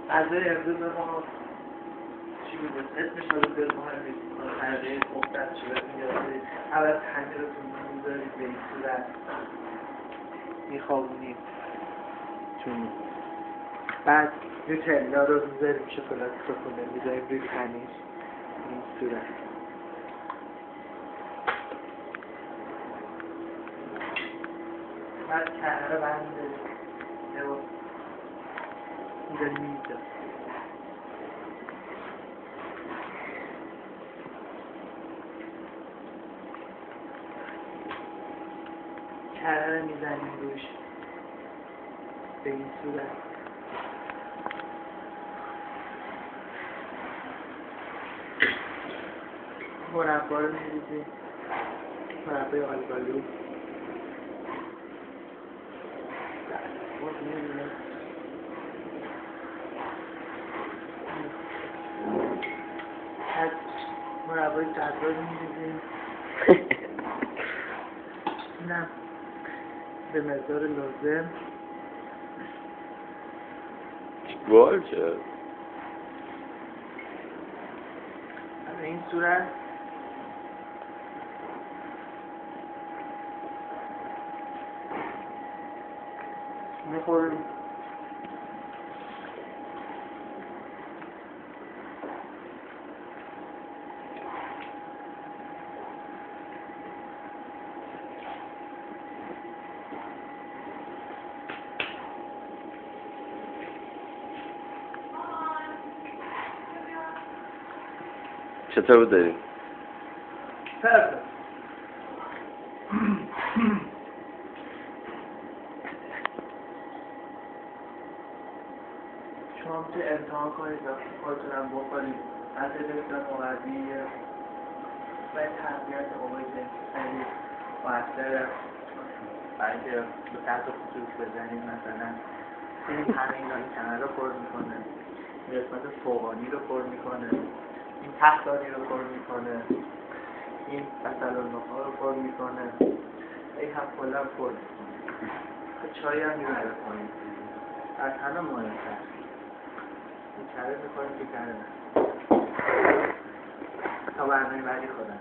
غذای امروز ما چی بود؟ اسمش رو به مهم نیست. تغییر مختلف شده میگردید. اول پنیرتون میذارید به این صورت میخوابونید چون بعد نوتلا رو میذاریم شکلات سفونه میذاریم روی پنیر این صورت بعد کنه رو برمیداریم میذاریم اینجا کنه رو میزنیم روش به این صورت مربا رو میریزیم مربای آلبالو از مربای جذاب میریزیم اینم به مقدار لازم بال شد به این صورت میخوریم چطور بود داریم؟ فرد شما میتونید امتحان کنید و خودتونم بخورید از دکتر مقوی و تقویت امید خیلی مؤثره برای اینکه به تحت خصوص بزنید مثلا این همه این کنه رو پر میکنه این قسمت فوقانی رو پر میکنه این تحتانی رو پر میکنه این بسل النخا رو پر میکنه این هم کلا پر چای هم میبره پایین از همه مهمتر این کره میکنه که کره تا برنامه بعدی خودم